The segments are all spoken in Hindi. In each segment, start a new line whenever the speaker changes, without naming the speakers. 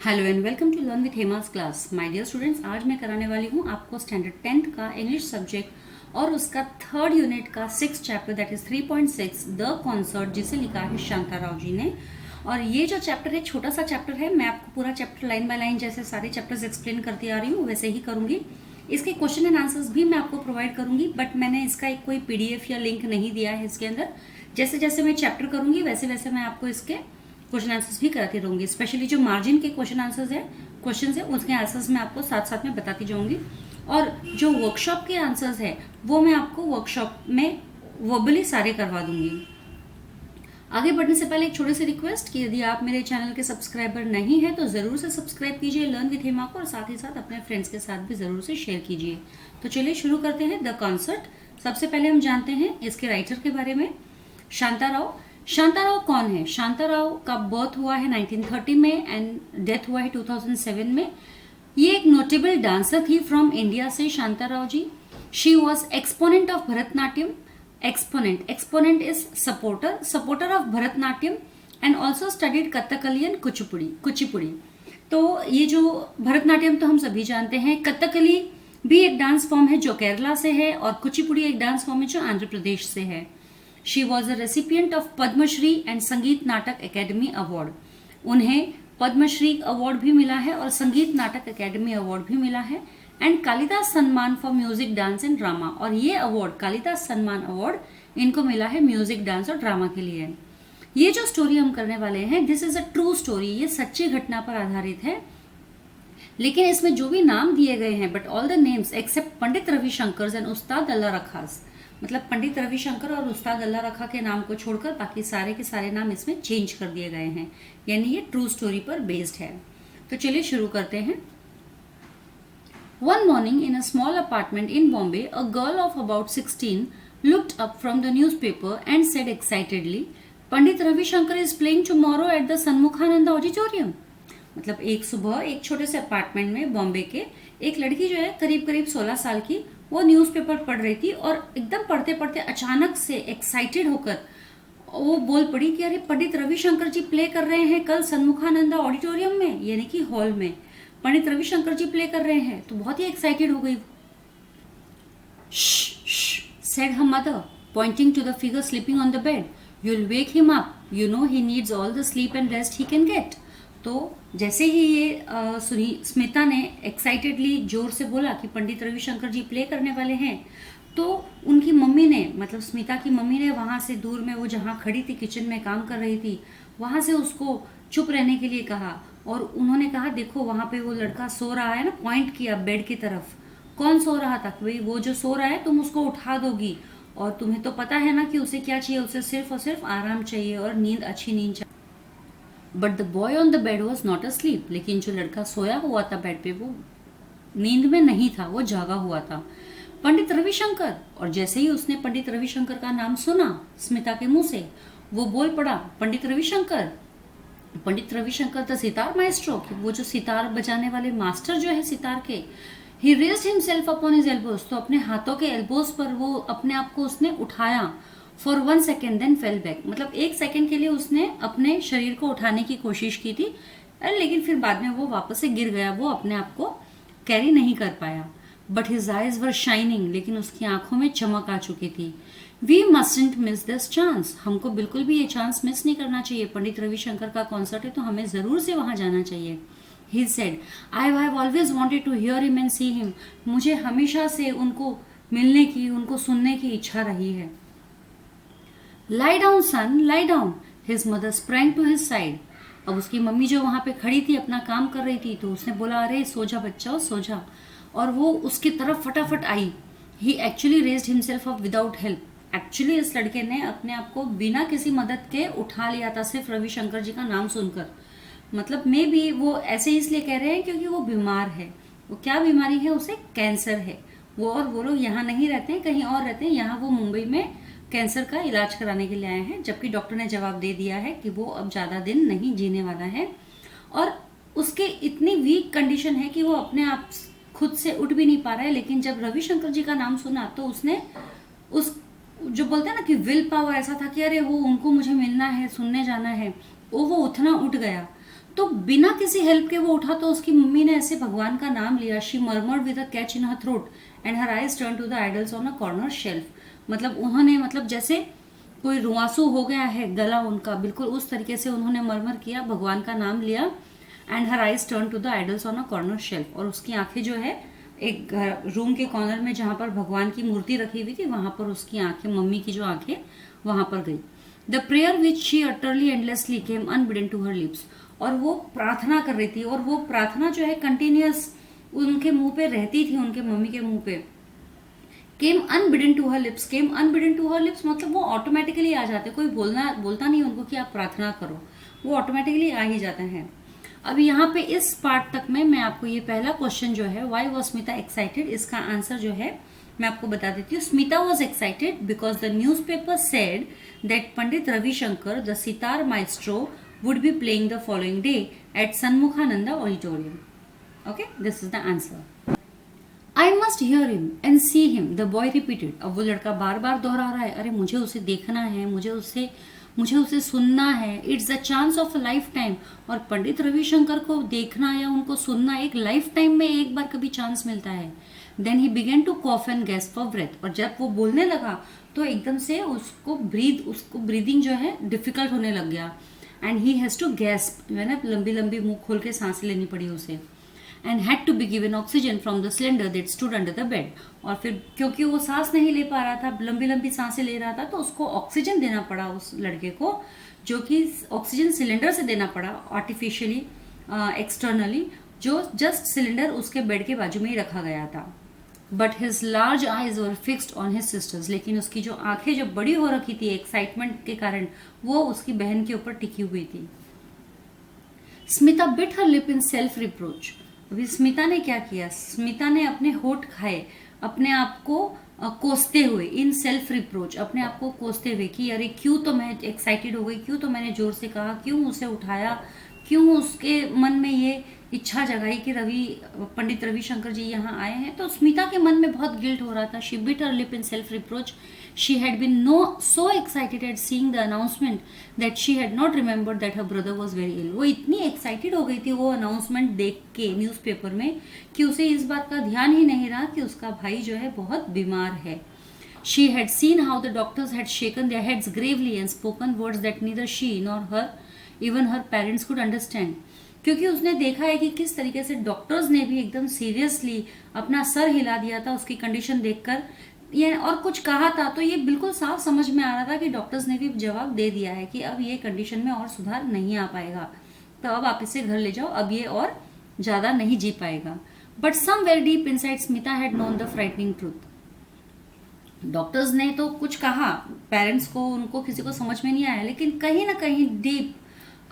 Hello and welcome to learn with Hema's class. My dear students, आज मैं कराने वाली हूँ आपको स्टैंडर्ड 10th का इंग्लिश सब्जेक्ट और उसका थर्ड यूनिट का 6th chapter that is 3.6 the concert, जिसे लिखा है शांताराव जी ने। और ये जो चैप्टर है छोटा सा चैप्टर है। मैं आपको पूरा चैप्टर लाइन बाय लाइन जैसे सारे चैप्टर्स एक्सप्लेन करती आ रही हूँ वैसे ही करूँगी। इसके क्वेश्चन एंड आंसर्स भी मैं आपको प्रोवाइड करूंगी, बट मैंने इसका एक कोई पीडीएफ या लिंक नहीं दिया है इसके अंदर। जैसे जैसे मैं चैप्टर करूंगी वैसे वैसे मैं आपको इसके क्वेश्चन आंसर्स भी कराती रहूंगी। स्पेशली जो मार्जिन के क्वेश्चन है उसके आंसर्स मैं आपको साथ साथ में बताती जाऊंगी। और जो वर्कशॉप के आंसर्स है वो मैं आपको वर्कशॉप में वर्बली सारे करवा दूंगी। आगे बढ़ने से पहले एक छोटी सी रिक्वेस्ट कि यदि आप मेरे चैनल के सब्सक्राइबर नहीं हैं तो ज़रूर से सब्सक्राइब कीजिए लर्न विथ हेमा को, और साथ ही साथ अपने फ्रेंड्स के साथ भी ज़रूर से शेयर कीजिए। तो चलिए शुरू करते हैं द कॉन्सर्ट। सबसे पहले हम जानते हैं इसके राइटर के बारे में, शांताराव। शांताराव कौन है? शांताराव का बर्थ हुआ है 1930 में एंड डेथ हुआ है 2007 में। ये एक नोटेबल डांसर थी फ्रॉम इंडिया से, Shanta Rao ji. She was exponent of Bharatanatyam. Exponent is supporter of Bharatnatyam and also studied Kathakali and Kuchipudi. तो ये जो भरतनाट्यम तो हम सभी जानते हैं, कथकली भी एक डांस फॉर्म है जो केरला से है, और कुचिपुड़ी एक डांस फॉर्म है जो आंध्र प्रदेश से है। She was a recipient of Padma Shri and Sangeet Natak academy award. उन्हें पद्मश्री अवार्ड भी मिला है और संगीत नाटक एकेडमी अवार्ड भी मिला है, एंड कालिदास सम्मान for music dance and drama. और ये अवार्ड, कालिदास सम्मान अवार्ड, इनको मिला है म्यूजिक डांस और ड्रामा के लिए। ये जो स्टोरी हम करने वाले हैं, this is a true story, ये सच्ची घटना पर आधारित है। लेकिन इसमें जो भी नाम दिए गए हैं, but all the names except Pandit Ravishankar and Ustad Allah रखास, मतलब पंडित रविशंकर और उस्ताद अल्लाह रखा के नाम को छोड़कर बाकी सारे के सारे नाम इसमें चेंज कर दिए गए हैं, यानी ये ट्रू स्टोरी पर बेस्ड है। तो चलिए शुरू करते हैं। One morning in a small apartment in Bombay, a girl of about 16 looked up from the newspaper and said excitedly, Pandit Ravi Shankar is playing tomorrow at the Sanmukhananda Auditorium. मतलब एक सुबह एक छोटे से अपार्टमेंट में बॉम्बे के एक लड़की जो है करीब करीब 16 साल की, वो न्यूज़पेपर पढ़ रही थी और एकदम पढ़ते पढ़ते अचानक से एक्साइटेड होकर वो बोल पड़ी कि अरे पंडित रविशंकर जी प्ले कर रहे हैं कल सन्मुखानंदा ऑडिटोरियम में, यानी कि हॉल में पंडित रविशंकर जी प्ले कर रहे हैं। तो बहुत ही एक्साइटेड हो गई। said her mother, pointing to the figure sleeping on the bed. You'll wake him up. You know he needs all the sleep and rest he can get. तो जैसे ही ये स्मिता ने एक्साइटेडली जोर से बोला कि पंडित रविशंकर जी प्ले करने वाले हैं, तो उनकी मम्मी ने, मतलब स्मिता की मम्मी ने वहाँ से दूर में, वो जहाँ खड़ी थी किचन में काम कर रही थी, वहाँ से उसको चुप रहने के लिए कहा। और उन्होंने कहा देखो वहाँ पे वो लड़का सो रहा है ना, पॉइंट किया बेड की तरफ। कौन सो रहा था? भाई वो जो सो रहा है तुम उसको उठा दोगी, और तुम्हें तो पता है ना कि उसे क्या चाहिए, उसे सिर्फ और सिर्फ आराम चाहिए और नींद, अच्छी नींद चाहिए। But the boy on the bed was not asleep. लेकिन जो लड़का सोया हुआ था बेड पे, वो नींद में नहीं था, वो जागा हुआ था। पंडित रविशंकर। और जैसे ही उसने पंडित रविशंकर का नाम सुना स्मिता के मुंह से, वो बोल पड़ा पंडित रविशंकर। पंडित रविशंकर द सितार माइस्ट्रो, वो जो सितार बजाने वाले मास्टर जो है सितार के। He raised himself upon his elbows, तो अपने हाथों के एल्बोज पर वो अपने आप को उसने उठाया। For 1 second then fell back, मतलब 1 सेकेंड के लिए उसने अपने शरीर को उठाने की कोशिश की थी, लेकिन फिर बाद में वो वापस से गिर गया, वो अपने आप को कैरी नहीं कर पाया। But his eyes were shining, लेकिन उसकी आंखों में चमक आ चुकी थी। We mustn't miss this chance, हमको बिल्कुल भी ये चांस मिस नहीं करना चाहिए। पंडित रविशंकर का कॉन्सर्ट है तो हमें जरूर से वहां जाना चाहिए। He said, I have always wanted to hear him and see him. मुझे हमेशा से उनको मिलने की, उनको सुनने की इच्छा रही है। Lie down, son, lie down. His mother sprang to his side. अब उसकी मम्मी जो वहां पे खड़ी थी, अपना काम कर रही थी, तो उसने बोला अरे सो जा बच्चा, सो जा। और वो उसकी तरफ फटाफट आई। He actually raised himself up without help. Actually इस लड़के ने अपने आप को बिना किसी मदद के उठा लिया था, सिर्फ रविशंकर जी का नाम सुनकर। मतलब मे भी वो ऐसे इसलिए कह रहे हैं क्योंकि वो बीमार है। वो क्या बीमारी है? उसे कैंसर है। वो लोग यहाँ नहीं रहते हैं, कहीं और रहते हैं। यहाँ वो मुंबई में कैंसर का इलाज कराने के लिए आए हैं, जबकि डॉक्टर ने जवाब दे दिया है कि वो अब ज़्यादा दिन नहीं जीने वाला है। और उसके इतनी वीक कंडीशन है कि वो अपने आप खुद से उठ भी नहीं पा रहा है। लेकिन जब रविशंकर जी का नाम सुना तो उसने उस जो बोलते हैं ना कि विल पावर, ऐसा था कि अरे वो उनको मुझे मिलना है, सुनने जाना है, वो उठना उठ गया। तो बिना किसी हेल्प के वो उठा तो उसकी मम्मी ने ऐसे भगवान का नाम लिया। She murmured with a catch in her throat and her eyes turn to the idols on a corner shelf. मतलब उन्होंने, मतलब जैसे कोई रुआंसू हो गया है गला उनका, बिल्कुल उस तरीके से उन्होंने मरमर किया, भगवान का नाम लिया। And her eyes turn to the idols on a corner shelf, और उसकी आंखें जो है एक रूम के कॉर्नर में जहां पर भगवान की मूर्ति रखी हुई थी वहां पर उसकी आंखें, मम्मी की जो आंखें वहां पर गई। The prayer which she utterly endlessly came unbidden to her lips, और वो प्रार्थना कर रही थी, और वो प्रार्थना जो है कंटिन्यूअस उनके मुंह पे रहती थी, उनके मम्मी के मुंह पे। Came unbidden to her lips, came unbidden to her lips मतलब वो ऑटोमेटिकली आ जाते, कोई बोलता नहीं उनको कि आप प्रार्थना करो, वो ऑटोमेटिकली आ ही जाता है। अब यहाँ पे इस पार्ट तक में मैं आपको ये पहला क्वेश्चन जो है व्हाई वाज स्मिता एक्साइटेड, इसका आंसर जो है मैं आपको बता देती हूँ। Smita was excited because the newspaper said that Pandit Ravishankar the sitar maestro would be playing the following day at Sanmukhananda Auditorium. Okay, this is the answer. I must hear him and see him, the boy repeated. अब वो लड़का बार बार दोहरा रहा है, अरे मुझे उसे देखना है, मुझे उसे सुनना है। It's the chance of a life time, और पंडित रविशंकर को देखना या उनको सुनना एक लाइफ टाइम में एक बार कभी चांस मिलता है। Then he began to cough and gasp for breath, और जब वो बोलने लगा तो एकदम से उसको ब्रीदिंग जो है डिफिकल्ट होने लग गया। And he has to gasp, जो है ना लंबी लंबी मुंह खोल के सांसें लेनी पड़ी उसे। And had to be given oxygen from the cylinder that stood under the bed, और फिर क्योंकि वो सांस नहीं ले पा रहा था, लंबी लंबी सांसें ले रहा था, तो उसको ऑक्सीजन देना पड़ा उस लड़के को, जो कि ऑक्सीजन सिलेंडर से देना पड़ा आर्टिफिशियली एक्सटर्नली, जो जस्ट सिलेंडर उसके बेड के बाजू में ही रखा गया था। But his large eyes were fixed on his sisters, लेकिन उसकी जो आंखें जो बड़ी हो रखी थी एक्साइटमेंट के कारण, वो उसकी बहन के ऊपर टिकी हुई थी। Smita bit her lip in self reproach, अभी स्मिता ने क्या किया, स्मिता ने अपने होठ खाए, अपने आप को कोसते हुए, इन सेल्फ रिप्रोच, अपने आप को कोसते हुए कि अरे क्यों तो मैं एक्साइटेड हो गई, क्यों तो मैंने जोर से कहा, क्यों उसे उठाया, क्यों उसके मन में ये इच्छा जगाई कि पंडित रविशंकर जी यहाँ आए हैं। तो स्मिता के मन में बहुत गिल्ट हो रहा था। She bit her lip in self reproach, she had been so excited at seeing the announcement that she had not remembered that her brother was very ill. वो इतनी एक्साइटेड हो गई थी वो अनाउंसमेंट देख के न्यूज़पेपर में कि उसे इस बात का ध्यान ही नहीं रहा कि उसका भाई जो है बहुत बीमार है। She had seen how the doctors had shaken their heads gravely and spoken words that neither she nor her, even her parents could understand. क्योंकि उसने देखा है कि किस तरीके से डॉक्टर्स ने भी एकदम सीरियसली अपना सर हिला दिया था उसकी कंडीशन देखकर, ये और कुछ कहा था, तो ये बिल्कुल साफ समझ में आ रहा था कि डॉक्टर्स ने भी जवाब दे दिया है कि अब ये कंडीशन में और सुधार नहीं आ पाएगा, तो अब आप इसे घर ले जाओ, अब ये और ज्यादा नहीं जी पाएगा। But somewhere deep inside Smita had known the frightening truth. Doctors ने तो कुछ कहा, पेरेंट्स को, उनको किसी को समझ में नहीं आया, लेकिन कहीं ना कहीं डीप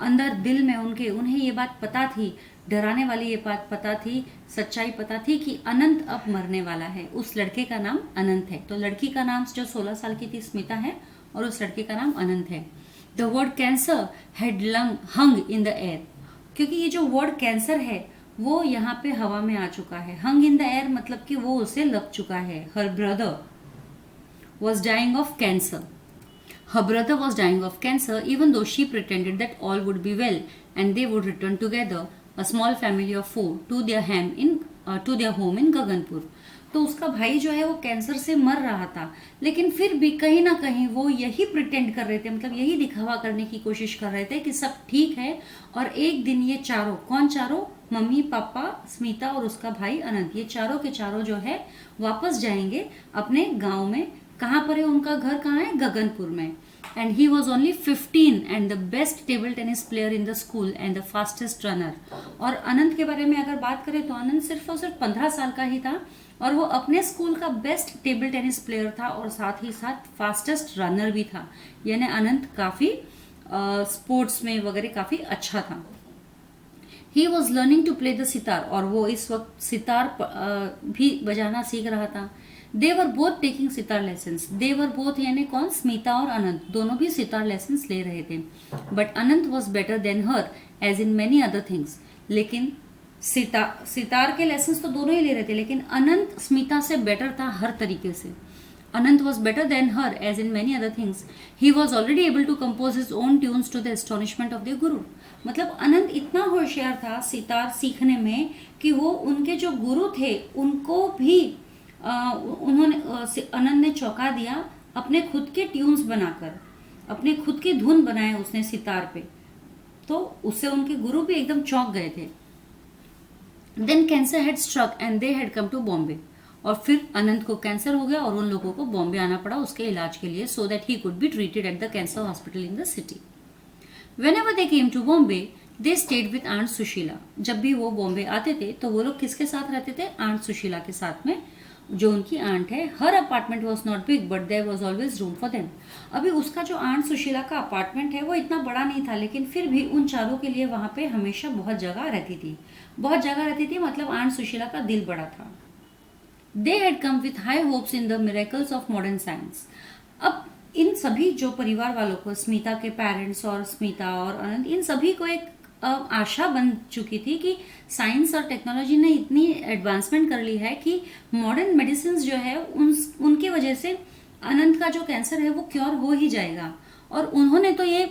अंदर दिल में उन्हें ये बात पता थी, डराने वाली ये बात पता थी, सच्चाई पता थी कि अनंत अब मरने वाला है। उस लड़के का नाम अनंत है। तो लड़की का नाम जो 16 साल की थी स्मिता है, और उस लड़के का नाम अनंत है। The word cancer had hung in the air, क्योंकि ये जो वर्ड कैंसर है वो यहाँ पे हवा में आ चुका है। हंग इन द एयर मतलब कि वो उसे लग चुका है। Her brother was dying of cancer. Her brother was dying of cancer, even though she pretended that all would be well and they would return together, a small family of 4, to their home in Gaganpur. तो उसका भाई जो है वो कैंसर से मर रहा था, लेकिन फिर भी कहीं ना कहीं वो यही प्रिटेंड कर रहे थे, मतलब यही दिखावा करने की कोशिश कर रहे थे कि सब ठीक है, और एक दिन ये चारों, कौन चारों, मम्मी पापा स्मिता और उसका भाई अनंत, ये चारों के चारों जो है वापस जाएंगे अपने गांव में। कहाँ पर है उनका घर, कहाँ है, गगनपुर में। And he was only 15 and the best table tennis player in the school and the fastest runner. और अनंत के बारे में अगर बात करें तो अनंत सिर्फ और सिर्फ 15 साल का ही था, और वो अपने स्कूल का बेस्ट टेबल टेनिस प्लेयर था, और साथ ही साथ फास्टेस्ट रनर भी था। यानी अनंत काफी स्पोर्ट्स में वगैरह काफी अच्छा था। He was learning to play the sitar, और वो इस वक्त सितार भी बजाना सीख रहा था। They were both taking sitar lessons, they were both यानी कौन, स्मिता और अनंत, दोनों भी सितार लेसन्स ले रहे थे। But Anant was better than her as in many other things, लेकिन सितार के लेसन्स तो दोनों ही ले रहे थे, लेकिन अनंत स्मिता से बेटर था हर तरीके से। Anant was better than her, as in many other things. He was already able to compose his own tunes to the astonishment of their guru. मतलब अनंत इतना होशियार था सितार सीखने में कि वो उनके जो गुरु थे उनको भी अनंत ने चौंका दिया अपने खुद के ट्यून्स बनाकर, अपने खुद की धुन बनाए उसने सितार पे, तो उससे उनके गुरु भी एकदम चौंक गए थे. Then cancer had struck and they had come to Bombay. और फिर अनंत को कैंसर हो गया और उन लोगों को बॉम्बे आना पड़ा उसके इलाज के लिए, so that he could be treated at the cancer hospital in the city. Whenever they came to Bombay, they stayed with Aunt Sushila. जब भी वो बॉम्बे आते थे तो वो लोग किसके साथ रहते थे? आंट सुशीला के साथ में, जो उनकी आंट है. Her apartment was not big but there was always room for them. अभी उसका जो आंट सुशीला का अपार्टमेंट है वो इतना बड़ा नहीं था, लेकिन फिर भी उन चारों के लिए वहां पे हमेशा बहुत जगह रहती थी. बहुत जगह रहती थी मतलब आंट सुशीला का दिल बड़ा था. दे had come with high hopes in the miracles of modern science. अब इन सभी जो परिवार वालों को, स्मिता के पेरेंट्स और स्मिता और अनंत, इन सभी को एक आशा बन चुकी थी कि साइंस और टेक्नोलॉजी ने इतनी एडवांसमेंट कर ली है कि मॉडर्न मेडिसिन जो है उनकी वजह से अनंत का जो कैंसर है वो क्योर हो ही जाएगा. और उन्होंने तो ये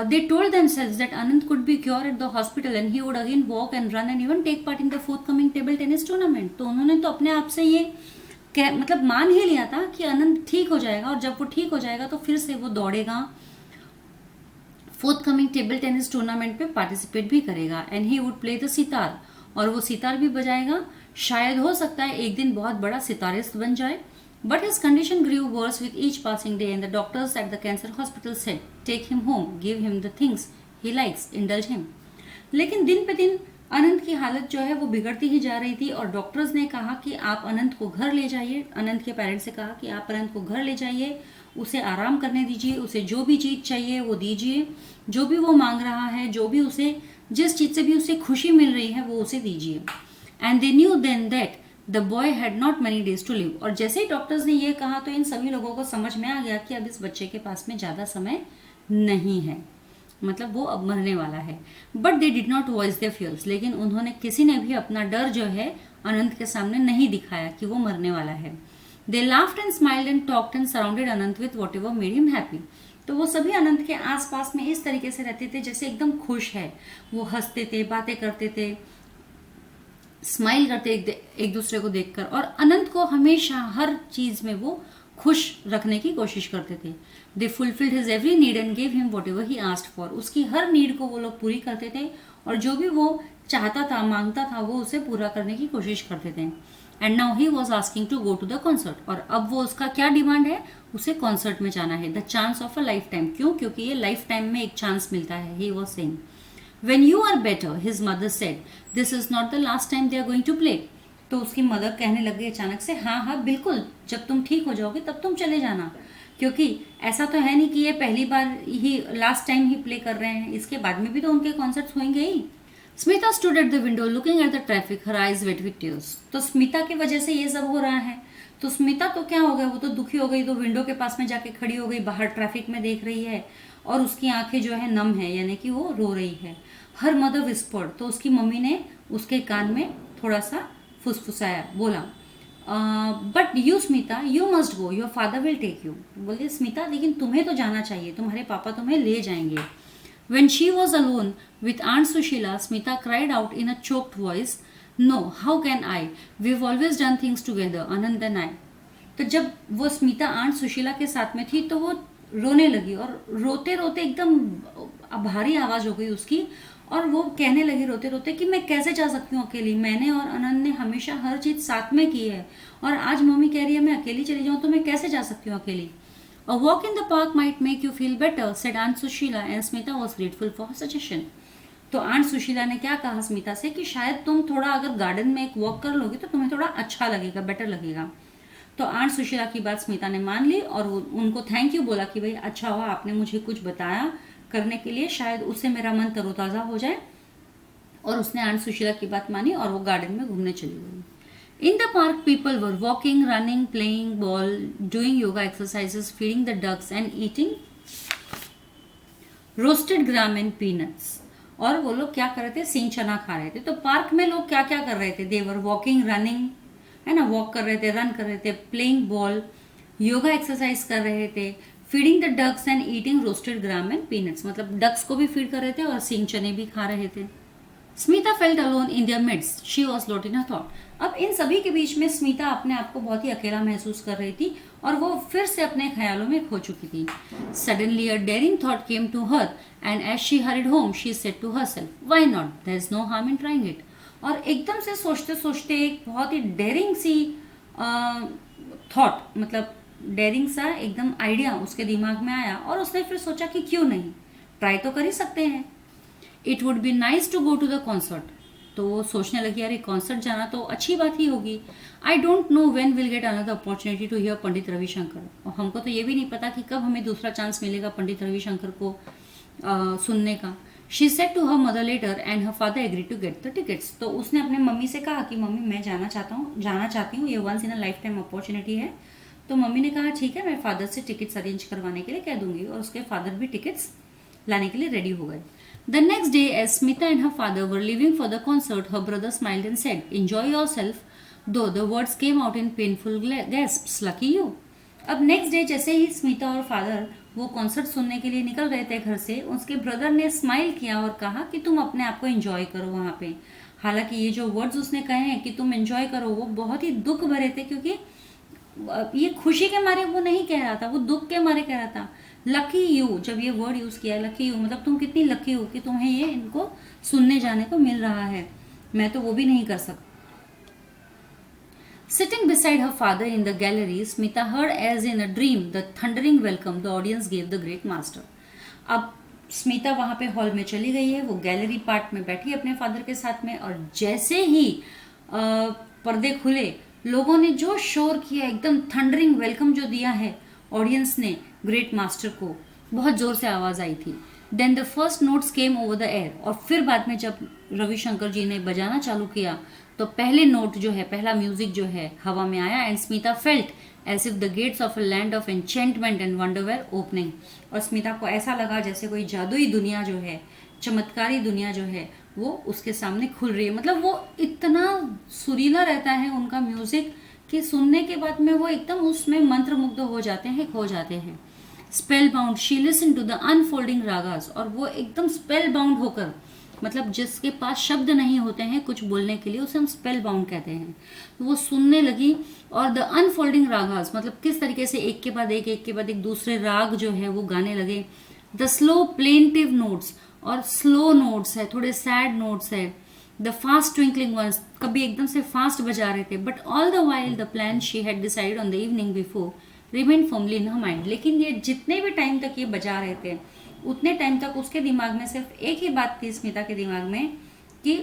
they told themselves that Anand could be cured at the hospital and he would again walk and run and even take part in the forthcoming table tennis tournament. तो उन्होंने तो अपने आप से ये मतलब मान ही लिया था कि अनंत ठीक हो जाएगा, और जब वो ठीक हो जाएगा तो फिर से वो दौड़ेगा, forthcoming table tennis tournament पे पार्टिसिपेट भी करेगा. And he would play the sitar, और वो सितार भी बजाएगा. शायद हो सकता है एक दिन बहुत बड़ा सितारिस्ट बन जाए. But his condition grew worse with each passing day and the doctors at the cancer hospital said, take him home, give him the things he likes, indulge him. लेकिन दिन पे दिन अनंत की हालत जो है वो बिगड़ती ही जा रही थी और डॉक्टर्स ने कहा कि आप अनंत को घर ले जाइए. अनंत के पेरेंट्स से कहा कि आप अनंत को घर ले जाइए, उसे आराम करने दीजिए, उसे जो भी चीज़ चाहिए वो दीजिए, जो भी वो मांग रहा है, जो भी उसे जिस चीज़ से भी उसे खुशी मिल रही है वो उसे दीजिए. And they knew then that the boy had not many days to live. और जैसे ही डॉक्टर्स ने ये कहा तो इन सभी लोगों को समझ में आ गया कि अब इस बच्चे के पास में ज़्यादा समय नहीं है, मतलब वो अब मरने वाला है. But they did not voice their fears. लेकिन उन्होंने किसी ने भी अपना डर जो है अनंत के सामने नहीं दिखाया कि वो मरने वाला है. They laughed and smiled and talked and surrounded Anant with whatever made him happy. तो वो सभी अनंत के आसपास में इस तरीके से रहते थे जैसे एकदम खुश है. वो हंसते थे, बातें करते थे, स्माइल करते एक दूसरे को देखकर, और अनंत को हमेशा हर चीज में वो खुश रखने की कोशिश करते थे. They fulfilled his every need and gave him whatever he asked for. उसकी हर नीड को वो लोग पूरी करते थे और जो भी वो चाहता था, मांगता था, वो उसे पूरा करने की कोशिश करते थे. And now he was asking to go to the concert. और अब वो उसका क्या डिमांड है? उसे कॉन्सर्ट में जाना है. The chance of a life time. क्यों? क्योंकि ये लाइफ टाइम में एक चांस मिलता है. He was saying, When you are better, his mother said, this is not the last time they are going to play. तो उसकी मदर कहने लग गई अचानक से, हाँ हाँ बिल्कुल, जब तुम ठीक हो जाओगे तब तुम चले जाना, क्योंकि ऐसा तो है नहीं कि ये पहली बार ही लास्ट टाइम ही प्ले कर रहे हैं, इसके बाद में भी तो उनके कॉन्सर्ट्स होंगे ही. Smita stood at the window looking at the traffic, her eyes wet with tears. तो स्मिता की वजह से ये सब हो रहा है. तो स्मिता तो क्या हो गया, वो तो दुखी हो गई, तो विंडो के पास में जाके खड़ी हो गई, बाहर ट्रैफिक में देख रही है और उसकी आंखें जो है नम है, यानी कि वो रो रही है. Her mother whispered. तो उसकी मम्मी ने उसके कान में थोड़ा सा फुसफुसाया, बोला, but you Smita, you must go, your father will take you. बोले स्मिता, लेकिन तुम्हें तो जाना चाहिए, तुम्हारे पापा तुम्हें ले जाएंगे. When she was alone with aunt Sushila, Smita cried out in a choked voice, no, how can I, we have always done things together, Anand and I. तो जब वो स्मिता आंट सुशीला के साथ में थी तो वो रोने लगी, और रोते रोते एकदम भारी आवाज हो गई उसकी, और वो कहने लगी रोते रोते कि मैं कैसे जा सकती हूँ अकेली, मैंने और आनंद ने हमेशा हर चीज साथ में की है, और आज मम्मी कह रही है मैं अकेली चली जाऊँ, तो मैं कैसे जा सकती हूँ अकेली. A walk in the park might make you feel better, said Aunt Sushila, and Smita was grateful for her suggestion. तो आंट सुशीला ने क्या कहा स्मिता से कि शायद तुम थोड़ा अगर गार्डन में एक वॉक कर लोगे तो तुम्हें थोड़ा अच्छा लगेगा, बेटर लगेगा. तो आंट सुशीला की बात स्मिता ने मान ली और उनको थैंक यू बोला कि भाई अच्छा हुआ आपने मुझे कुछ बताया करने के लिए, शायद उससे मेरा मन तरोताज़ा हो जाए. और उसने आंट सुशीला की बात मानी और वो गार्डन में घूमने चली गई. In the park, people were walking, running, playing ball, doing yoga exercises, feeding the ducks and eating roasted gram and peanuts. और वो लोग क्या कर रहे थे? सिंग चना खा रहे थे. तो पार्क में लोग क्या क्या कर रहे थे? They were walking, running, है ना, वॉक कर रहे थे, रन कर रहे थे, प्लेइंग बॉल, योगा एक्सरसाइज कर रहे थे, feeding the ducks and eating roasted gram and peanuts, मतलब डक्स को भी फीड कर रहे थे और सींग चने भी खा रहे थे। Smita felt alone in their midst, she was lost in a thought. अब इन सभी के बीच में स्मिता अपने आप को बहुत ही अकेला महसूस कर रही थी और वो फिर से अपने ख्यालों में खो चुकी थी। Suddenly a daring thought came to her and as she hurried home she said to herself, why not, there is no harm in trying it. और एकदम से सोचते सोचते एक बहुत ही डेयरिंग सी थॉट, मतलब डेयरिंग सा एकदम आइडिया उसके दिमाग में आया और उसने फिर सोचा कि क्यों नहीं, ट्राई तो कर ही सकते हैं। It would be nice to go to the concert, तो वो सोचने लगी अरे कॉन्सर्ट जाना तो अच्छी बात ही होगी। I don't know when will get another opportunity to hear Pandit Ravishankar, और हमको तो ये भी नहीं पता कि कब हमें दूसरा चांस मिलेगा पंडित रविशंकर को सुनने का। She said to her mother later and her father agree to get the tickets, तो उसने अपने मम्मी से कहा कि मम्मी मैं जाना चाहती हूँ, ये once in a lifetime opportunity है। तो मम्मी ने कहा ठीक है, मैं फादर से टिकट्स अरेंज करवाने के लिए कह दूंगी, और उसके फादर भी टिकट्स लाने के लिए रेडी हो गए। The next day, as Smita and her father were leaving for the concert, her brother smiled and said, "Enjoy yourself," though the words came out in painful gasps. Lucky you. अब नेक्स्ट डे जैसे ही स्मिता और फादर वो कॉन्सर्ट सुनने के लिए निकल रहे थे घर से, उसके ब्रदर ने स्माइल किया और कहा कि तुम अपने आप को एंजॉय करो वहाँ पे। हालांकि ये जो वर्ड्स उसने कहे हैं कि तुम एंजॉय करो, वो बहुत ही दुख भरे थे, क्योंकि ये खुशी के मारे वो नहीं कह रहा था, वो दुख के मारे कह रहा था। लकी यू, जब ये वर्ड यूज किया लकी यू, मतलब तुम कितनी लकी हो कि तुम्हें ये इनको सुनने जाने को मिल रहा है, मैं तो वो भी नहीं कर सकती। Sitting beside her father in the gallery, Smita heard as in a dream the thundering welcome the audience gave the great master. अब स्मिता वहां पे हॉल में चली गई है, वो गैलरी पार्ट में बैठी अपने फादर के साथ में, और जैसे ही पर्दे खुले, लोगों ने जो शोर किया, एकदम थंडरिंग वेलकम जो दिया है ऑडियंस ने ग्रेट मास्टर को, बहुत जोर से आवाज आई थी। Then the first notes came over the air, और फिर बाद में जब रविशंकर जी ने बजाना चालू किया तो पहले नोट जो है, पहला म्यूजिक जो है हवा में आया, and Smita felt as if the gates of a land of enchantment and wonder were opening, और स्मिता को ऐसा लगा जैसे कोई जादुई दुनिया जो है, चमत्कारी दुनिया जो है, वो उसके सामने खुल रही है। मतलब वो इतना सुरीला रहता है उनका म्यूजिक कि सुनने के बाद में वो एकदम उसमें मंत्रमुग्ध हो जाते हैं, खो जाते हैं। Spellbound she listen to the unfolding ragas, और वो एकदम स्पेल बाउंड होकर, मतलब जिसके पास शब्द नहीं होते हैं कुछ बोलने के लिए, उसे हम स्पेल बाउंड कहते हैं, वो सुनने लगी। और द अनफोल्डिंग रागास, मतलब किस तरीके से एक के बाद एक दूसरे राग जो है वो गाने लगे। द स्लो प्लेंटिव नोट्स, और स्लो नोट्स है, थोड़े सैड नोट्स है। द फास्ट ट्विंकलिंग वंस, कभी एकदम से फास्ट बजा रहे थे। But all the while the plan she had decide on the evening before remain firmly in her mind, लेकिन ये जितने भी टाइम तक ये बजा रहे थे, उतने टाइम तक उसके दिमाग में सिर्फ एक ही बात थी, स्मिता के दिमाग में, कि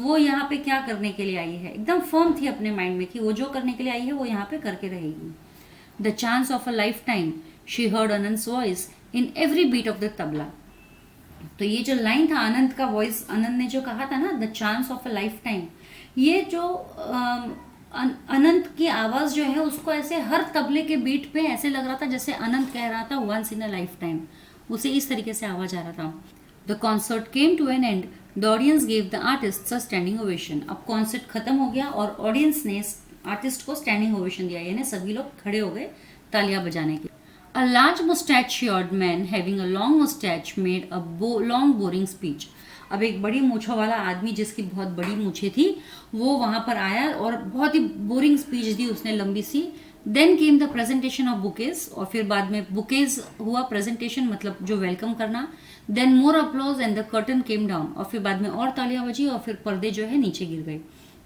वो यहाँ पे क्या करने के लिए आई है। एकदम फर्म थी अपने माइंड में कि वो जो करने के लिए आई है वो यहाँ पे करके रहेगी। The chance of a lifetime she heard Anant's voice in every beat of the tabla. तो ये जो लाइन था अनंत का वॉइस, अनंत ने जो कहा था ना, the chance of a lifetime, ये जो अनंत की आवाज जो है उसको ऐसे हर तबले के बीट पे ऐसे लग रहा था जैसे अनंत कह रहा था once in a lifetime, उसे इस तरीके से आवाज आ रहा था। The concert came to an end, the audience gave the artist a standing ovation. अब कॉन्सर्ट खत्म हो गया और ऑडियंस ने आर्टिस्ट को स्टैंडिंग ओवेशन दिया, यानी सभी लोग खड़े हो गए तालियां बजाने के। A large mustachioed man having a long mustache made a long boring speech. अब एक बड़ी मूछों वाला आदमी जिसकी बहुत बड़ी मूछें थी, वो वहां पर आया और बहुत ही बोरिंग स्पीच दी उसने, लंबी सी। Then came the presentation of bouquets, और फिर बाद में बुकेज हुआ, प्रेजेंटेशन मतलब जो वेलकम करना। Then more applause and the curtain came down, और फिर बाद में और तालियां बजी और फिर पर्दे जो है नीचे गिर गए।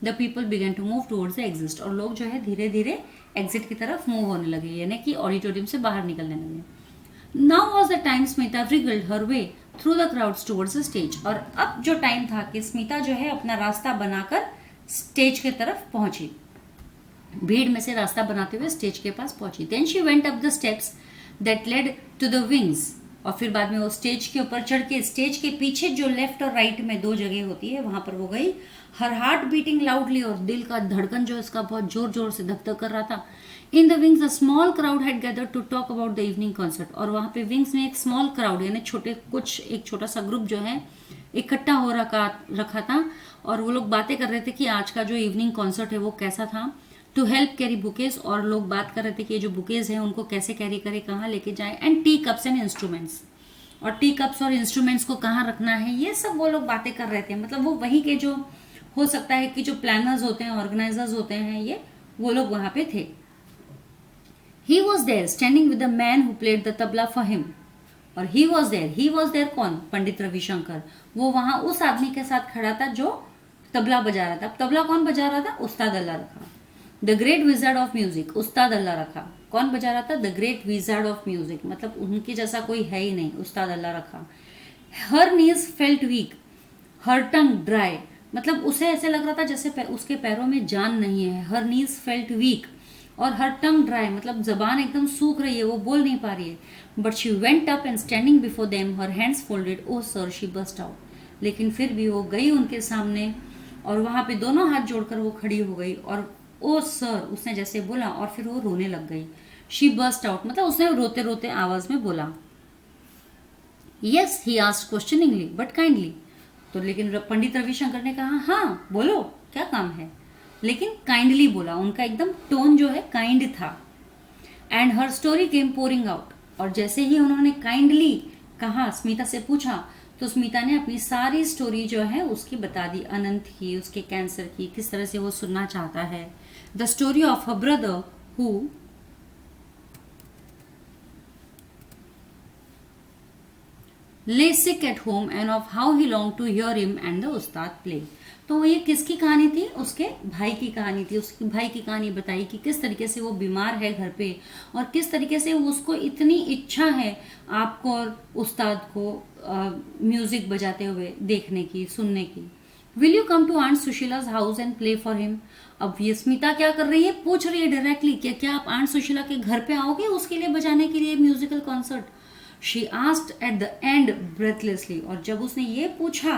The people began to move towards the exit, और लोग जो है धीरे धीरे एग्जिट की तरफ मूव होने लगे, यानी कि ऑडिटोरियम से बाहर निकलने लगे। Now was the time Smita wriggled her way through the crowds towards the stage, और अब जो टाइम था कि स्मिता जो है अपना रास्ता बनाकर स्टेज के तरफ पहुंची, भीड़ में से रास्ता बनाते हुए स्टेज के पास पहुंची। Then she went up the steps that led to the wings, और फिर बाद में वो स्टेज के ऊपर चढ़ के स्टेज के पीछे जो लेफ्ट और राइट में दो जगह होती है वहां पर वो गई। हर हार्ट बीटिंग लाउडली, और दिल का धड़कन जो इसका बहुत जोर जोर से धक धक कर रहा था। In the wings a small crowd had gathered to talk about the evening concert, और वहां पे विंग्स में एक स्मॉल क्राउड यानी एक छोटा सा ग्रुप जो है इकट्ठा हो रखा था, और वो लोग बातें कर रहे थे कि आज का जो इवनिंग कॉन्सर्ट है वो कैसा था। टू हेल्प कैरी बुकेज, और लोग बात कर रहे थे कि ये जो बुकेज हैं उनको कैसे कैरी करें, कहाँ लेके जाएं, and T cups and instruments, और टी कप्स और इंस्ट्रूमेंट्स को कहाँ रखना है, ये सब वो लोग बातें कर रहे थे। मतलब वो वहीं के जो हो सकता है कि जो प्लानर्स होते हैं, ऑर्गेनाइजर्स होते हैं, ये वो लोग वहां पे थे। He was there standing with the man who played the tabla for him, और ही वॉज देयर कौन, पंडित रविशंकर, वो वहां उस आदमी के साथ खड़ा था जो तबला बजा रहा था। अब तबला कौन बजा रहा था, उस्ताद अल्लाह रखा। The great wizard of music, उस्ताद अल्लाह रखा। कौन बजा रहा था, the great wizard of music, मतलब उनके जैसा कोई है ही नहीं, उस्ताद अल्लाह रखा। हर नीज फेल्ट वीक, हर टंग ड्राई, मतलब उसे ऐसे लग रहा था जैसे उसके पैरों में जान नहीं है। हर नीज फेल्ट वीक, और हर टंग ड्राई, मतलब जबान एकदम सूख रही है, वो बोल नहीं पा रही है। But she went up and standing before them, her hands folded, oh sir, she burst out. लेकिन फिर भी वो गई उनके सामने, और वहां पे दोनों हाथ जोड़कर वो खड़ी हो गई, और ओ सर उसने जैसे बोला, और फिर वो रोने लग गई। शी बस्ट आउट, मतलब उसने रोते रोते आवाज में बोला। Yes, he asked questioningly but kindly, तो लेकिन पंडित रविशंकर ने कहा हाँ बोलो क्या काम है, लेकिन काइंडली बोला, उनका एकदम टोन जो है काइंड था। And her story came pouring out, और जैसे ही उन्होंने काइंडली कहा, स्मिता से पूछा, तो स्मिता ने अपनी सारी स्टोरी जो है उसकी बता दी, अनंत की, उसके कैंसर की, किस तरह से वो सुनना चाहता है। The story of her brother who lay sick at home and of how he longed to hear him and the Ustad play। तो ये किसकी कहानी थी, उसके भाई की कहानी थी। उसके भाई की कहानी बताई कि किस तरीके से वो बीमार है घर पे, और किस तरीके से उसको इतनी इच्छा है आपको और उस्ताद को म्यूजिक बजाते हुए देखने की, सुनने की। Will you come to aunt Sushila's house and play for him. अब ये स्मिता क्या कर रही है, पूछ रही है डायरेक्टली कि क्या आप आंट सुशीला के घर पे आओगे उसके लिए बजाने के लिए musical concert. She asked at the end breathlessly, और जब उसने ये पूछा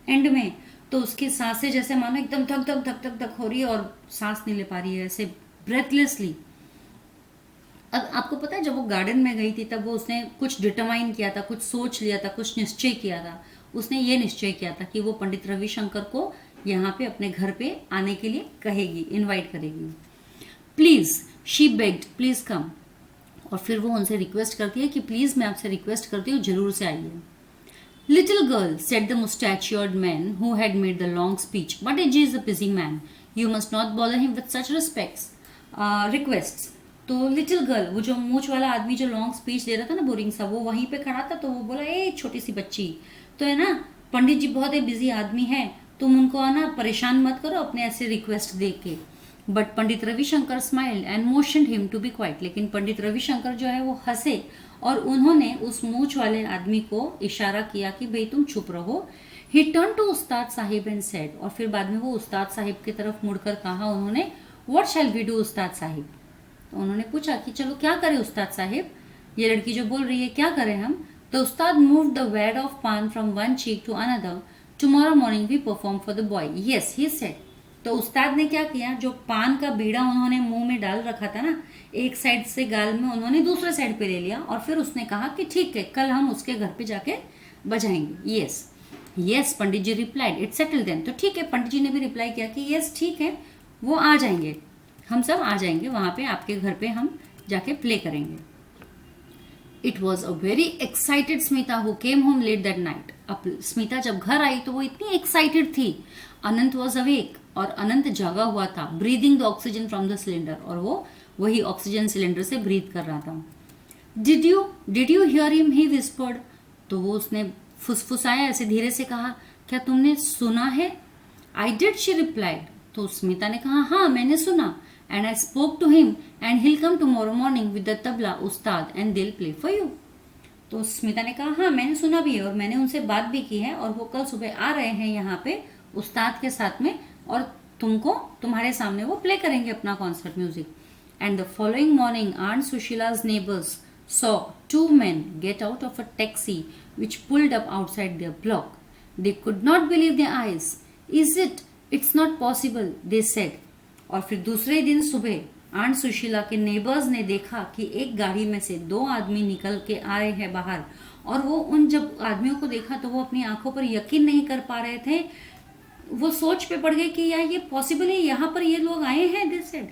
एंड में, तो उसकी सांसें जैसे मानो एकदम धक धक धक धक धक हो रही है, और सांस नहीं ले पा रही है, ऐसे ब्रेथलेसली। अब आपको पता है जब वो गार्डन में गई थी तब वो उसने कुछ डिटरमाइन किया था, कुछ सोच लिया था, कुछ निश्चय किया था। उसने ये निश्चय किया था कि वो पंडित रविशंकर को यहाँ पे अपने घर पे आने के लिए कहेगी, इनवाइट करेगी। Please, she bagged, please come, और फिर वो उनसे रिक्वेस्ट करती है कि प्लीज मैं आपसे रिक्वेस्ट करती हूँ जरूर से आइए। Little girl, said the mustachioed man who had made the long speech, but AG is a busy man, you must not bother him with such requests. तो लिटिल गर्ल, वो जो मूछ वाला आदमी जो लॉन्ग स्पीच दे रहा था ना, बोरिंग सा, वो वहीं पे खड़ा था। तो वो बोला, ए छोटी सी बच्ची, तो है ना, पंडित जी बहुत ही बिजी आदमी है, तुम उनको ना परेशान मत करो अपने ऐसे रिक्वेस्ट दे के। But Pandit Ravishankar smiled and motioned him to be quiet, लेकिन पंडित रविशंकर जो है वो हंसे, और उन्होंने उस मूछ वाले आदमी को इशारा किया कि भाई तुम चुप रहो। ही turn to Ustad Sahib and said, और फिर बाद में वो उस्ताद साहिब की तरफ मुड़कर कहा उन्होंने, what shall we do Ustad Sahib. तो उन्होंने पूछा कि चलो क्या करें उस्ताद साहिब, ये लड़की जो बोल रही है क्या करें हम। तो Ustad move the wad of paan from one cheek to another, tomorrow morning we perform for the boy, yes he said. तो उस्ताद ने क्या किया, जो पान का बीड़ा उन्होंने मुंह में डाल रखा था ना, एक साइड से गाल में उन्होंने दूसरे साइड पे ले लिया, और फिर उसने कहा कि ठीक है कल हम उसके घर पे जाके बजाएंगे। Yes yes, Pandit ji replied, it's settled then. तो ठीक है, पंडित जी ने भी रिप्लाई किया कि यस ठीक है, वो आ जाएंगे, हम सब आ जाएंगे वहां पे, आपके घर पे हम जाके प्ले करेंगे। It was a very excited Smita who came home let that night. अब स्मिता जब घर आई तो वो इतनी एक्साइटेड थी। अनंत वॉज अवेक, और अनंत जागा हुआ था, breathing the oxygen from the cylinder, और वो वही ऑक्सीजन सिलेंडर से ब्रीथ कर रहा था। Did you hear him, he whispered. तो वो उसने फुसफुसाया, ऐसे धीरे से कहा, क्या तुमने सुना है। I did, she replied. तो स्मिता ने कहा हाँ मैंने सुना। And I spoke to him and he'll come tomorrow morning with the tabla ustad and दिल प्ले फॉर यू। तो स्मिता ने कहा हाँ मैंने सुना भी है, और मैंने उनसे बात भी की है, और वो कल सुबह आ रहे हैं यहाँ पे उस्ताद के साथ में, और तुमको तुम्हारे सामने वो प्ले करेंगे अपना concert music. And the following morning aunt Sushila's neighbors saw two men get out of a taxi which pulled up outside their block. They could not believe their eyes. Is it? It's not possible, they said. और फिर दूसरे दिन सुबह आंट सुशीला के नेबर्स ने देखा कि एक गाड़ी में से दो आदमी निकल के आ रहे हैं बाहर, और वो उन जब आदमियों को देखा तो वो अपनी आंखों पर यकीन नहीं कर पा रहे थे। वो सोच पे पड़ गए कि यार ये पॉसिबल है, यहाँ पर ये लोग आए हैं, दे सेड।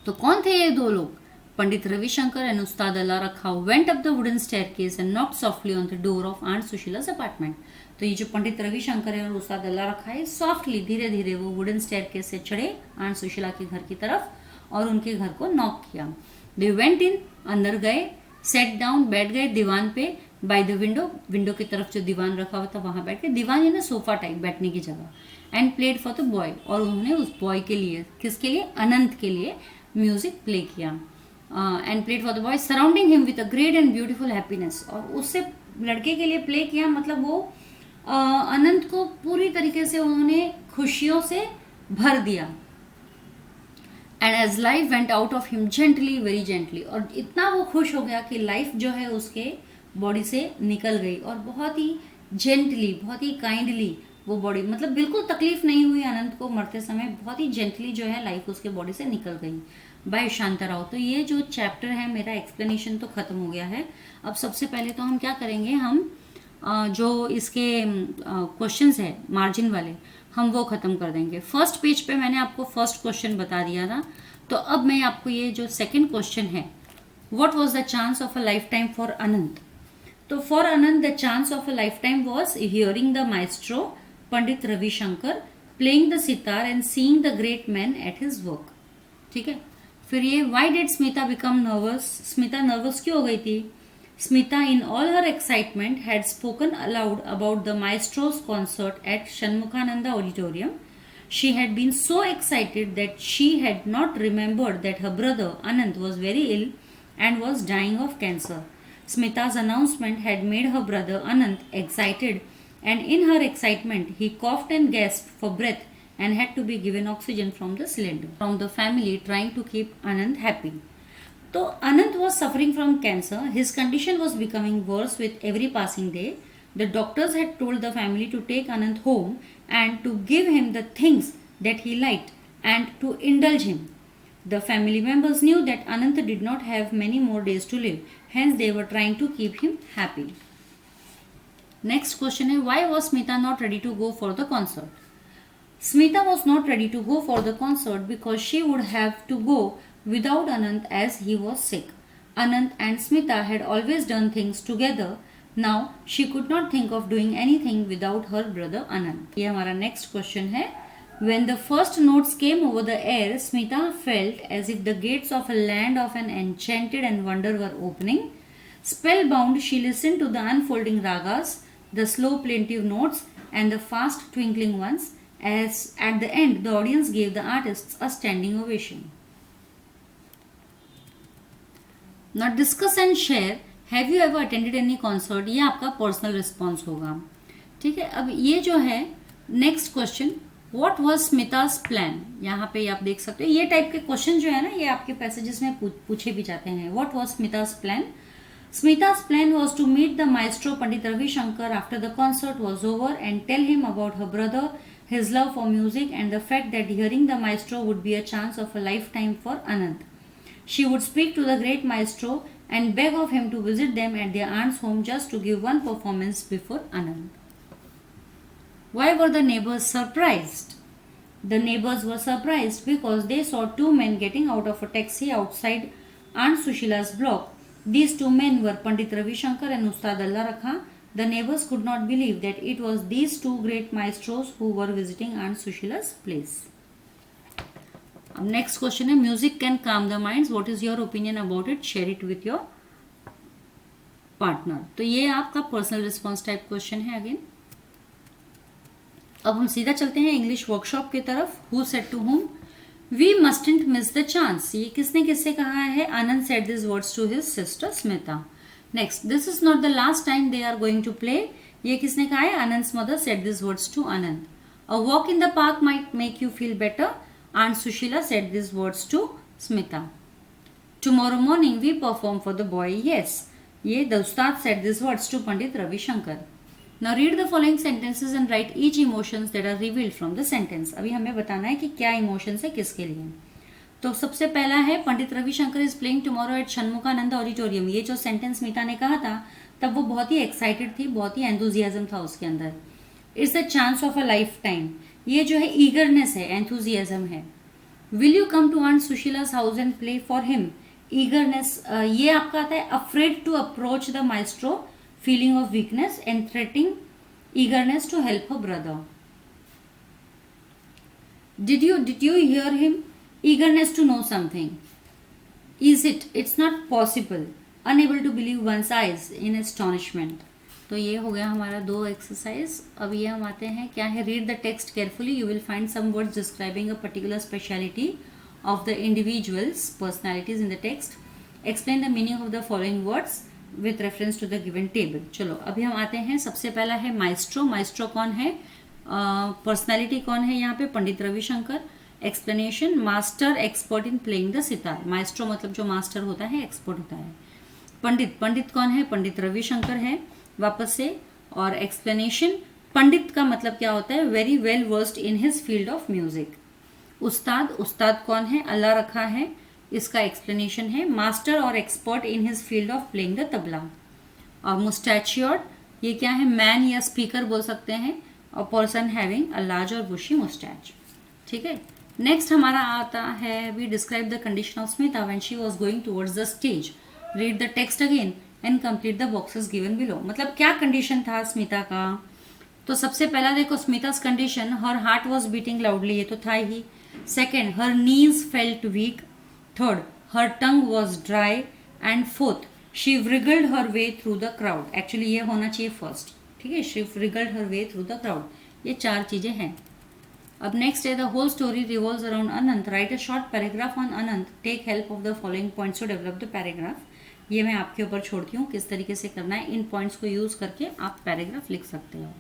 तो कौन थे ये दो लोग? पंडित Ravishankar and Ustad Allah Rakha went up the wooden staircase and knocked softly on the door of aunt Sushila's apartment. तो ये जो पंडित रविशंकर है और उस्ताद अल्लाह रखा है, सॉफ्टली धीरे धीरे वो वुडन स्टेयरकेस से चढ़े आंट सुशीला के घर की तरफ और उनके घर को नॉक किया। दे वेंट इन, अंदर गए, सेट डाउन, बैठ गए दीवान पे, बाय द विंडो, विंडो की तरफ जो दीवान रखा हुआ था वहां बैठ के, दीवान यानी सोफा टाइप बैठने की जगह, and played for the boy, और उन्होंने उस बॉय के लिए, किसके लिए? अनंत के लिए म्यूजिक प्ले किया। And played for the boy surrounding him with a great and beautiful happiness, और उससे लड़के के लिए प्ले किया, मतलब वो अनंत को पूरी तरीके से उन्होंने खुशियों से भर दिया। And as life went out of him gently, very gently, और इतना वो खुश हो गया कि लाइफ जो है उसके बॉडी से निकल गई, और बहुत ही जेंटली, बहुत ही काइंडली वो बॉडी, मतलब बिल्कुल तकलीफ नहीं हुई अनंत को मरते समय, बहुत ही जेंटली जो है लाइफ उसके बॉडी से निकल गई। बाय शांताराव। तो ये जो चैप्टर है मेरा एक्सप्लेनेशन तो खत्म हो गया है। अब सबसे पहले तो हम क्या करेंगे, हम जो इसके क्वेश्चंस है मार्जिन वाले, हम वो खत्म कर देंगे। फर्स्ट पेज पे मैंने आपको फर्स्ट क्वेश्चन बता दिया था, तो अब मैं आपको ये जो सेकंड क्वेश्चन है, what was the chance of a lifetime for Anant. तो for Anant the chance of a lifetime was hearing the maestro Pandit Ravishankar playing the sitar and seeing the great man at his work. ठीक है, फिर ये why did Smita become nervous, Smita nervous क्यों हो गई थी? Smita, in all her excitement, had spoken aloud about the maestro's concert at Shanmukhananda Auditorium. She had been so excited that she had not remembered that her brother Anant was very ill and was dying of cancer. Smita's announcement had made her brother Anant excited, and in her excitement, he coughed and gasped for breath and had to be given oxygen from the cylinder. From the family trying to keep Anant happy. So Anant was suffering from cancer. His condition was becoming worse with every passing day. The doctors had told the family to take Anant home and to give him the things that he liked and to indulge him. The family members knew that Anant did not have many more days to live. Hence they were trying to keep him happy. Next question is, why was Smita not ready to go for the concert? Smita was not ready to go for the concert because she would have to go without Anant as he was sick. Anant and Smita had always done things together. Now she could not think of doing anything without her brother Anant. ये हमारा next question है. When the first notes came over the air, Smita felt as if the gates of a land of an enchanted and wonder were opening. Spellbound, she listened to the unfolding ragas, the slow plaintive notes and the fast twinkling ones, as at the end the audience gave the artists a standing ovation. Now discuss and share. Have you ever attended any concert? ये आपका पर्सनल रिस्पॉन्स होगा। ठीक है, अब ये जो है next question, what was Smita's plan. यहाँ पे आप देख सकते हो ये टाइप के क्वेश्चन जो है ना, ये आपके पैसेजेस में पूछे भी जाते हैं। What was Smita's plan? Smita's plan was to meet the maestro Pandit Ravi Shankar after the concert was over and tell him about her brother, his love for music and the fact that hearing the maestro would be a chance of a lifetime for Anant. She would speak to the great maestro and beg of him to visit them at their aunt's home just to give one performance before Anant. Why were the neighbors surprised? The neighbors were surprised because they saw two men getting out of a taxi outside Aunt Sushila's block. These two men were Pandit Ravi Shankar and Ustad Allah Rakha. The neighbors could not believe that it was these two great maestros who were visiting Aunt Sushila's place. अब नेक्स्ट क्वेश्चन है, music can calm the minds, what is your opinion about it, share it with your partner. तो ये आपका पर्सनल रिस्पॉन्स टाइप क्वेश्चन है अगेन। अब हम सीधा चलते हैं इंग्लिश वर्कशॉप की तरफ। Who said to whom, we mustn't miss the chance. ये किसने किससे कहा है? Anand said this words to his sister Smita. Next, this is not the last time they are going to play. ये किसने कहा है? Anand's mother said this words to Anand. A walk in the park might make you feel better. Aunt Sushila said these words to Smita. Tomorrow morning we perform for the boy. Yes. Ye the Ustad said these words to Pandit Ravi Shankar. Now read the following sentences and write each emotions that are revealed from the sentence. अभी हमें बताना है कि क्या इमोशंस है किसके लिए। तो सबसे पहला है, Pandit Ravishankar is playing tomorrow at Shanmukhananda auditorium. ये जो सेंटेंस स्मिता ने कहा था तब वो बहुत ही एक्साइटेड थी, बहुत ही एंथुजियाज्म था उसके अंदर। It's the chance of a lifetime, ये जो है ईगरनेस है, एंथुजियाज्म है। Will you come to aunt Sushila's house and play for him? Eagerness, ये आपका आता है afraid to approach the maestro, feeling of weakness and threatening eagerness to help her brother. Did you hear him? Eagerness to know something. Is it? It's not possible. Unable to believe one's eyes in astonishment. तो ये हो गया हमारा 2 एक्सरसाइज. अब ये हम आते हैं क्या है, read the text carefully. You will find some words describing a particular speciality of the individuals personalities in the text. Explain the meaning of the following words with reference to the given table. चलो अभी हम आते हैं. सबसे पहला है माइस्ट्रो. माइस्ट्रो कौन है? पर्सनैलिटी कौन है यहाँ पे? Pandit Ravishankar. Explanation, master expert in playing the sitar. Maestro मतलब जो मास्टर होता है, एक्सपर्ट होता है. पंडित, पंडित कौन है? पंडित रविशंकर है वापस से. और एक्सप्लेनेशन, पंडित का मतलब क्या होता है? Very well versed in his field of music. उस्ताद, उस्ताद कौन है? अल्लाह रखा है. इसका एक्सप्लेनेशन है मास्टर और expert in his field of playing the tabla. और मुस्टैच्योर्ड, ये क्या है? मैन या स्पीकर बोल सकते हैं. और पर्सन हैविंग अ लार्ज और बुशी मुस्टैच. ठीक है. नेक्स्ट हमारा आता है, we describe the condition of Smita when she was going towards the stage. Read the text again and complete the boxes given below. मतलब क्या कंडीशन था स्मिता का? तो सबसे पहला देखो, Smita's condition, her heart was beating loudly, ये तो था ही. Second, her knees felt weak. Third, her tongue was dry. And fourth, she wriggled her way through the crowd. Actually ये होना चाहिए फर्स्ट. ठीक है, she wriggled her way through the crowd. ये 4 चीजें हैं. अब नेक्स्ट है, the whole story revolves around Anant. Write a short paragraph on Anant. Take help of the following points to develop the paragraph. ये मैं आपके ऊपर छोड़ती हूँ किस तरीके से करना है. इन पॉइंट्स को यूज करके आप पैराग्राफ लिख सकते हो.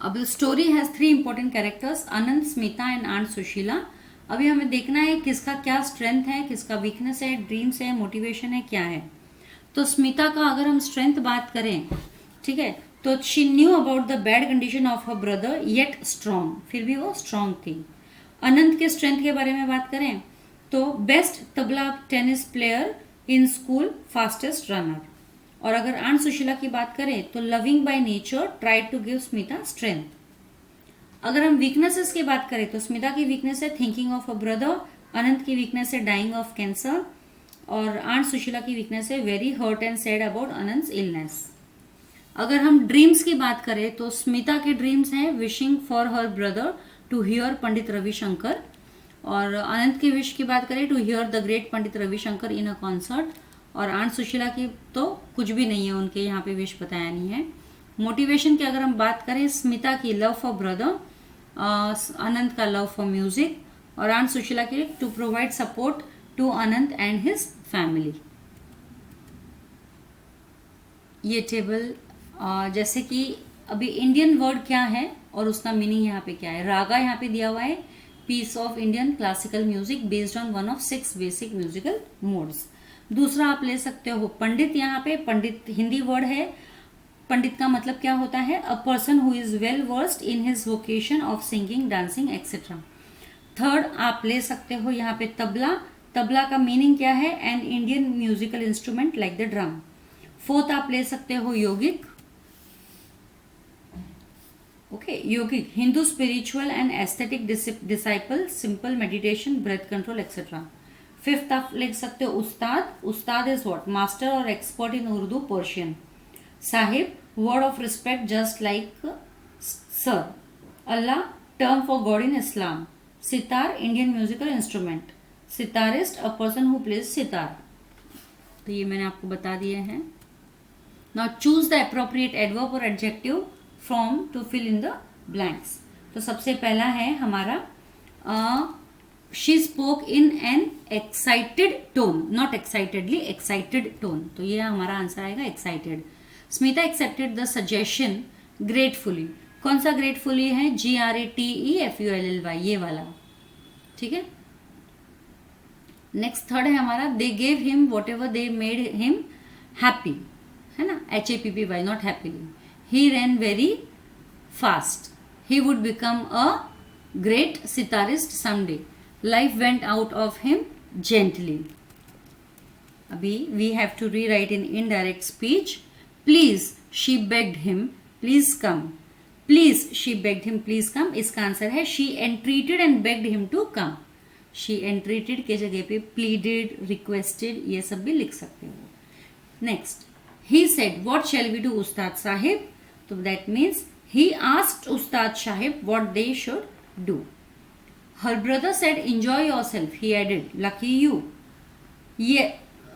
अब story has 3 important characters, Anant, Smita and aunt Sushila. अभी हमें देखना है किसका क्या स्ट्रेंथ है, किसका वीकनेस है, ड्रीम्स है, मोटिवेशन है, क्या है. तो स्मिता का अगर हम स्ट्रेंथ बात करें, ठीक है, तो she knew about the bad condition of her brother yet strong. फिर भी वो स्ट्रॉन्ग थी. अनंत के स्ट्रेंथ के बारे में बात करें तो best tabla tennis player in school, fastest runner. और अगर आंट सुशीला की बात करें तो loving by nature, tried to give Smita strength. अगर हम वीकनेसेस की बात करें तो स्मिता की वीकनेस है thinking of a brother. Anant की वीकनेस है डाइंग ऑफ कैंसर. और आंट सुशीला की वीकनेस है very hurt and sad about Anant illness. अगर हम ड्रीम्स की बात करें तो स्मिता के ड्रीम्स हैं wishing for her brother to hear Pandit Ravishankar. और अनंत की विश की बात करें to hear the great Pandit Ravishankar in a concert. और आंट सुशीला की तो कुछ भी नहीं है, उनके यहाँ पे विश बताया नहीं है. मोटिवेशन की अगर हम बात करें, स्मिता की लव फॉर ब्रदर, अनंत का लव फॉर म्यूजिक. और आंट सुशीला की to provide support to Anant and his family. ये टेबल जैसे कि अभी इंडियन वर्ड क्या है और उसका मीनिंग यहाँ पे क्या है. रागा यहाँ पे दिया हुआ है, piece of Indian classical music based on one of 6 basic musical modes. दूसरा आप ले सकते हो पंडित. यहाँ पे पंडित हिंदी वर्ड है. पंडित का मतलब क्या होता है? A person who is well versed in his vocation of singing, dancing etcetera. Third आप ले सकते हो यहाँ पे तबला. तबला का मीनिंग क्या है? An Indian musical instrument like the drum. Fourth आप ले सकते हो yogic. Okay, yogic, Hindu spiritual and aesthetic disciple, simple meditation, breath control etcetera. Fifth आप लिख सकते हो ustad. Ustad is what? Master और expert in Urdu, Persian. Sahib, word of respect just like sir. Allah, term for God in Islam. Sitar, Indian musical instrument. Sitarist, a person who plays sitar. तो ये मैंने आपको बता दिए हैं. Now choose the appropriate adverb और adjective from to fill in the blanks. तो सबसे पहला है हमारा she spoke in an excited tone, not excitedly, excited tone. तो ये हमारा आंसर आएगा excited. Smita accepted the suggestion gratefully. कौन सा ग्रेटफुली है? GRATEFULLY, ये वाला. ठीक है. नेक्स्ट थर्ड है हमारा they gave him whatever they made him happy, है ना, HAPPY, not happily. He ran very fast. He would become a great sitarist someday. Life went out of him gently. अभी we have to rewrite in indirect speech. Please she begged him, please come. Please she begged him please come, इसका आंसर है she entreated and begged him to come. She entreated के जगह पे प्लीडेड, रिक्वेस्टेड ये सब भी लिख सकते हो। Next, he said what shall we do Ustad Sahib, तो that means he asked Ustad Sahib what they should do. Her brother said enjoy yourself, he added lucky you. ये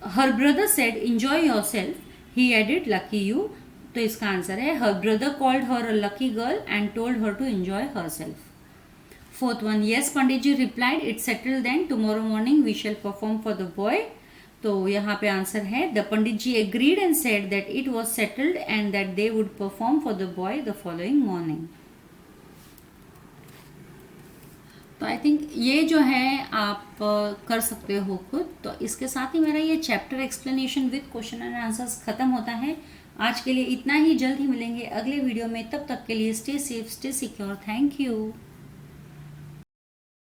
her brother said enjoy yourself, he added lucky you, तो इसका आंसर है her brother called her a lucky girl and told her to enjoy herself. Fourth one, yes Pandit ji replied it's settled then tomorrow morning we shall perform for the boy, तो यहाँ पे आंसर है the pandit ji agreed and said that it was settled and that they would perform for the boy the following morning. तो आई थिंक ये जो है आप कर सकते हो खुद। तो इसके साथ ही मेरा ये chapter explanation with question and answers खत्म होता है। आज के लिए इतना ही, जल्द ही मिलेंगे अगले वीडियो में, तब तक के लिए stay safe, stay secure, thank you.